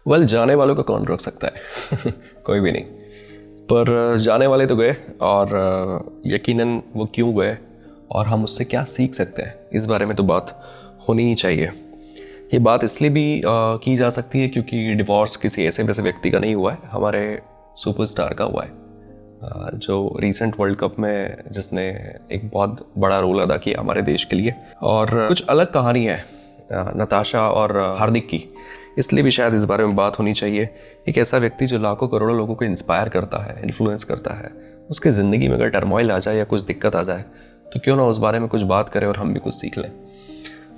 जाने वालों को कौन रोक सकता है कोई भी नहीं। पर जाने वाले तो गए, और यकीनन वो क्यों गए और हम उससे क्या सीख सकते हैं, इस बारे में तो बात होनी ही चाहिए। ये बात इसलिए भी की जा सकती है क्योंकि डिवोर्स किसी ऐसे वैसे व्यक्ति का नहीं हुआ है, हमारे सुपरस्टार का हुआ है, जो रीसेंट वर्ल्ड कप में जिसने एक बहुत बड़ा रोल अदा किया हमारे देश के लिए। और कुछ अलग कहानी है नताशा और हार्दिक की, इसलिए भी शायद इस बारे में बात होनी चाहिए। एक ऐसा व्यक्ति जो लाखों करोड़ों लोगों को इंस्पायर करता है, इन्फ्लुएंस करता है, उसके ज़िंदगी में अगर टर्मोइल आ जाए या कुछ दिक्कत आ जाए तो क्यों ना उस बारे में कुछ बात करें और हम भी कुछ सीख लें।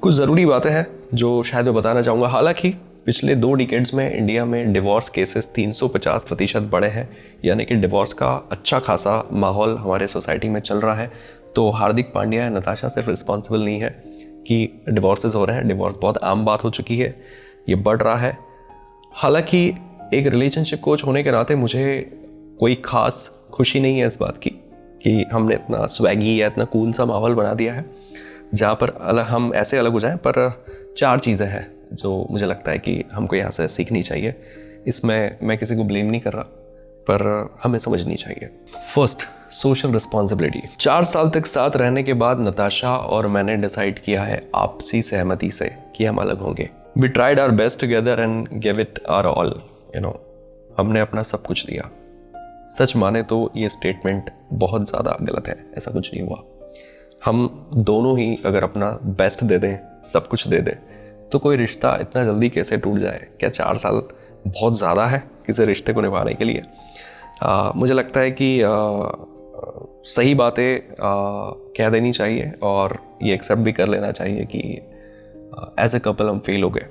कुछ ज़रूरी बातें हैं जो शायद मैं बताना चाहूँगा। हालांकि पिछले 2 डिकेड्स में इंडिया में डिवोर्स केसेस 350% बढ़े हैं, यानी कि डिवोर्स का अच्छा खासा माहौल हमारे सोसाइटी में चल रहा है। तो हार्दिक पांड्या या नताशा सिर्फ रिस्पॉन्सिबल नहीं है कि डिवोर्सेस हो रहे हैं, डिवोर्स बहुत आम बात हो चुकी है, ये बढ़ रहा है। हालांकि एक रिलेशनशिप कोच होने के नाते मुझे कोई ख़ास खुशी नहीं है इस बात की कि हमने इतना स्वैगी या इतना कूल सा माहौल बना दिया है जहाँ पर हम ऐसे अलग हो जाएं। पर 4 चीज़ें हैं जो मुझे लगता है कि हमको यहाँ से सीखनी चाहिए। इसमें मैं किसी को ब्लेम नहीं कर रहा, पर हमें समझनी चाहिए। First, social responsibility. 4 साल तक साथ रहने के बाद नताशा और मैंने डिसाइड किया है आपसी सहमति से कि हम अलग होंगे। We tried our best together and give it our all. हमने अपना सब कुछ दिया। सच माने तो ये स्टेटमेंट बहुत ज़्यादा गलत है, ऐसा कुछ नहीं हुआ। हम दोनों ही अगर अपना बेस्ट दे दें, सब कुछ दे दें, तो कोई रिश्ता इतना जल्दी कैसे टूट जाए? क्या 4 साल बहुत ज़्यादा है किसी रिश्ते को निभाने के लिए? मुझे लगता है कि सही बातें कह देनी चाहिए और ये एक्सेप्ट भी कर लेना चाहिए कि एज ए कपल हम फेल हो गए,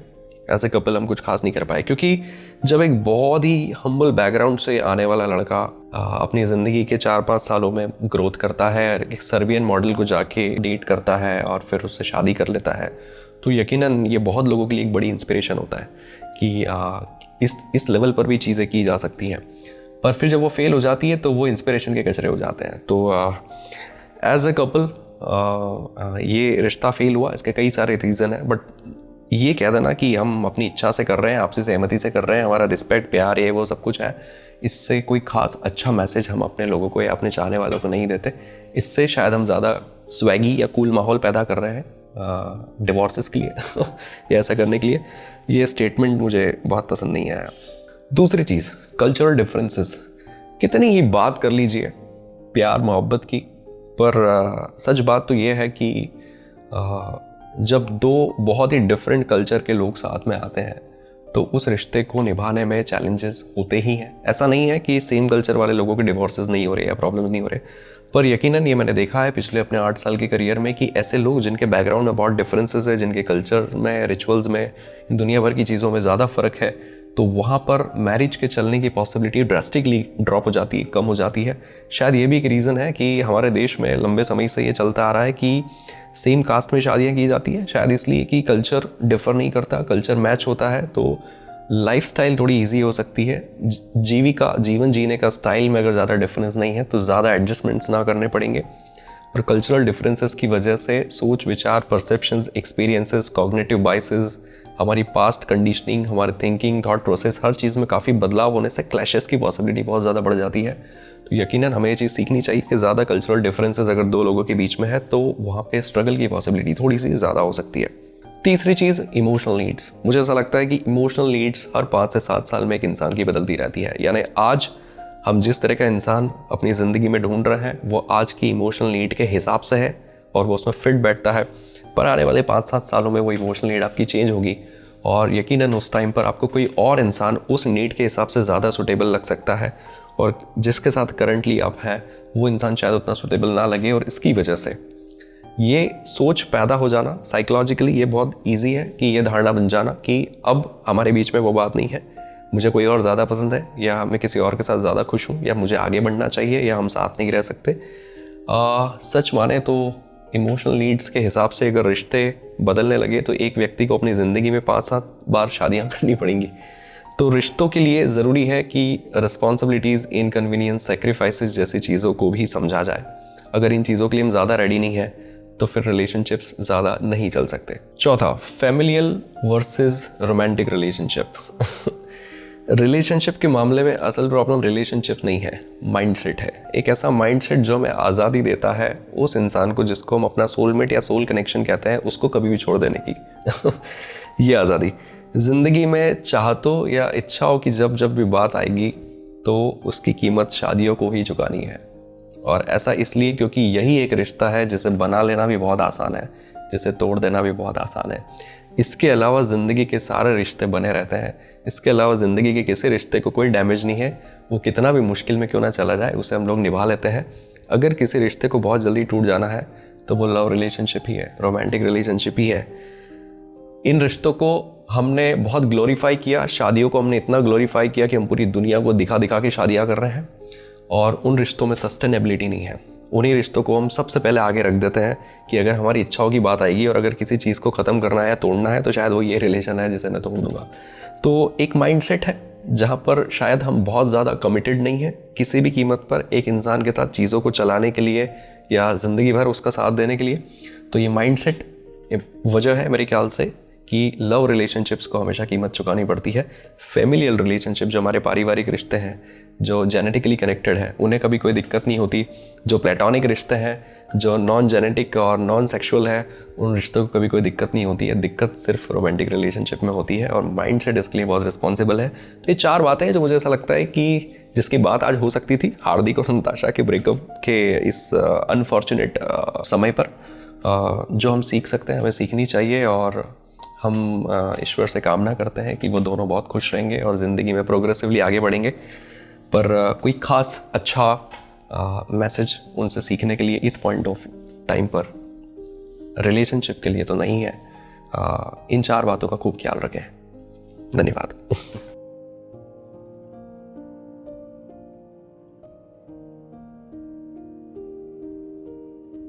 एज ए कपल हम कुछ खास नहीं कर पाए। क्योंकि जब एक बहुत ही हम्बल बैकग्राउंड से आने वाला लड़का अपनी ज़िंदगी के 4-5 सालों में ग्रोथ करता है, एक सर्बियन मॉडल को जाके डेट करता है और फिर उससे शादी कर लेता है, तो यकीनन ये बहुत लोगों के लिए एक बड़ी इंस्पिरेशन होता है कि इस लेवल पर भी चीज़ें की जा सकती हैं। पर फिर जब वो फेल हो जाती है तो वो इंस्पिरेशन के कचरे हो जाते हैं। तो एज ए कपल ये रिश्ता फेल हुआ, इसके कई सारे रीज़न है, बट ये कह देना कि हम अपनी इच्छा से कर रहे हैं, आपसी सहमति से कर रहे हैं, हमारा रिस्पेक्ट, प्यार, ये वो सब कुछ है, इससे कोई खास अच्छा मैसेज हम अपने लोगों को या अपने चाहने वालों को नहीं देते। इससे शायद हम ज़्यादा स्वैगी या कूल माहौल पैदा कर रहे हैं डिवोर्सेस के लिए या ऐसा करने के लिए। ये स्टेटमेंट मुझे बहुत पसंद नहीं आया। दूसरी चीज़, कल्चरल डिफरेंसेस। कितनी ही बात कर लीजिए प्यार मोहब्बत की, पर सच बात तो ये है कि जब 2 बहुत ही डिफरेंट कल्चर के लोग साथ में आते हैं तो उस रिश्ते को निभाने में चैलेंजेस होते ही हैं। ऐसा नहीं है कि सेम कल्चर वाले लोगों के डिवोर्सेस नहीं हो रहे या प्रॉब्लम्स नहीं हो रहे, पर यकीनन ये मैंने देखा है पिछले अपने 8 साल के करियर में कि ऐसे लोग जिनके बैकग्राउंड में बहुत डिफरेंसेस है, जिनके कल्चर में, रिचुअल्स में, दुनिया भर की चीज़ों में ज़्यादा फ़र्क है, तो वहाँ पर मैरिज के चलने की पॉसिबिलिटी ड्रास्टिकली ड्रॉप हो जाती है, कम हो जाती है। शायद ये भी एक रीज़न है कि हमारे देश में लंबे समय से ये चलता आ रहा है कि सेम कास्ट में शादियाँ की जाती है, शायद इसलिए कि कल्चर डिफ़र नहीं करता, कल्चर मैच होता है, तो लाइफस्टाइल थोड़ी इजी हो सकती है। जीवन जीने का स्टाइल में अगर ज़्यादा डिफरेंस नहीं है तो ज़्यादा एडजस्टमेंट्स ना करने पड़ेंगे। और कल्चरल डिफरेंसेस की वजह से सोच, विचार, परसेप्शंस, एक्सपीरियंसेस, कॉग्निटिव बाइसेस, हमारी पास्ट कंडीशनिंग, हमारे थिंकिंग, थॉट प्रोसेस, हर चीज़ में काफ़ी बदलाव होने से क्लैशेस की पॉसिबिलिटी बहुत ज़्यादा बढ़ जाती है। तो यकीनन हमें ये चीज़ सीखनी चाहिए कि ज़्यादा कल्चरल डिफरेंसेस अगर 2 लोगों के बीच में है तो वहाँ पे स्ट्रगल की पॉसिबिलिटी थोड़ी सी ज़्यादा हो सकती है। तीसरी चीज़, इमोशनल नीड्स। मुझे ऐसा लगता है कि इमोशनल नीड्स हर 5 से 7 साल में एक इंसान की बदलती रहती है। यानी आज हम जिस तरह का इंसान अपनी ज़िंदगी में ढूंढ रहे हैं वो आज की इमोशनल नीड के हिसाब से है और वो उसमें फिट बैठता है। पर आने वाले 5-7 सालों में वो इमोशनल नीड आपकी चेंज होगी और यकीनन उस टाइम पर आपको कोई और इंसान उस नीड के हिसाब से ज़्यादा सूटेबल लग सकता है और जिसके साथ करंटली आप हैं वो इंसान शायद उतना सूटेबल ना लगे। और इसकी वजह से ये सोच पैदा हो जाना साइकोलॉजिकली, ये बहुत इजी है कि ये धारणा बन जाना कि अब हमारे बीच में वो बात नहीं है, मुझे कोई और ज़्यादा पसंद है या मैं किसी और के साथ ज़्यादा खुश हूँ या मुझे आगे बढ़ना चाहिए या हम साथ नहीं रह सकते। सच माने तो इमोशनल नीड्स के हिसाब से अगर रिश्ते बदलने लगे तो एक व्यक्ति को अपनी ज़िंदगी में 5-7 बार शादियाँ करनी पड़ेंगी। तो रिश्तों के लिए ज़रूरी है कि रिस्पॉन्सिबिलिटीज़, इनकन्वीनियंस, सेक्रीफाइसेस जैसी चीज़ों को भी समझा जाए। अगर इन चीज़ों के लिए हम ज़्यादा रेडी नहीं है तो फिर रिलेशनशिप्स ज़्यादा नहीं चल सकते। चौथा, familial versus romantic relationship. Relationship के मामले में असल प्रॉब्लम रिलेशनशिप नहीं है, माइंडसेट है। एक ऐसा माइंडसेट जो हमें आज़ादी देता है उस इंसान को जिसको हम अपना सोलमेट या सोल कनेक्शन कहते हैं, उसको कभी भी छोड़ देने की ये आज़ादी। ज़िंदगी में चाहतों या इच्छाओं की जब जब भी बात आएगी तो उसकी कीमत शादियों को ही चुकानी है। और ऐसा इसलिए क्योंकि यही एक रिश्ता है जिसे बना लेना भी बहुत आसान है, जिसे तोड़ देना भी बहुत आसान है। इसके अलावा ज़िंदगी के सारे रिश्ते बने रहते हैं। इसके अलावा ज़िंदगी के किसी रिश्ते को कोई डैमेज नहीं है। वो कितना भी मुश्किल में क्यों ना चला जाए, उसे हम लोग निभा लेते हैं। अगर किसी रिश्ते को बहुत जल्दी टूट जाना है तो वो लव रिलेशनशिप ही है, रोमांटिक रिलेशनशिप ही है। इन रिश्तों को हमने बहुत ग्लोरीफाई किया, शादियों को हमने इतना ग्लोरीफाई किया कि हम पूरी दुनिया को दिखा दिखा के शादियाँ कर रहे हैं, और उन रिश्तों में सस्टेनेबिलिटी नहीं है। उन्हीं रिश्तों को हम सबसे पहले आगे रख देते हैं कि अगर हमारी इच्छाओं की बात आएगी और अगर किसी चीज़ को ख़त्म करना है या तोड़ना है तो शायद वो ये रिलेशन है जिसे मैं तोड़ दूंगा। तो एक माइंडसेट है जहाँ पर शायद हम बहुत ज़्यादा कमिटेड नहीं है किसी भी कीमत पर एक इंसान के साथ चीज़ों को चलाने के लिए या ज़िंदगी भर उसका साथ देने के लिए। तो ये माइंडसेट वजह है मेरे ख्याल से कि लव रिलेशनशिप्स को हमेशा कीमत चुकानी पड़ती है। फैमिलियल रिलेशनशिप जो हमारे पारिवारिक रिश्ते हैं, जो जेनेटिकली कनेक्टेड हैं, उन्हें कभी कोई दिक्कत नहीं होती। जो प्लेटोनिक रिश्ते हैं, जो नॉन जेनेटिक और नॉन सेक्सुअल है, उन रिश्तों को कभी कोई दिक्कत नहीं होती है। दिक्कत सिर्फ रोमांटिक रिलेशनशिप में होती है और माइंडसेट इसके लिए बहुत रिस्पॉन्सिबल है। तो ये 4 बातें हैं जो मुझे ऐसा लगता है कि जिसकी बात आज हो सकती थी हार्दिक और नताशा के ब्रेकअप के इस अनफॉर्चुनेट समय पर, जो हम सीख सकते हैं, हमें सीखनी चाहिए। और हम ईश्वर से कामना करते हैं कि वो दोनों बहुत खुश रहेंगे और ज़िंदगी में प्रोग्रेसिवली आगे बढ़ेंगे। पर कोई ख़ास अच्छा मैसेज उनसे सीखने के लिए इस पॉइंट ऑफ टाइम पर रिलेशनशिप के लिए तो नहीं है। इन 4 बातों का खूब ख्याल रखें। धन्यवाद।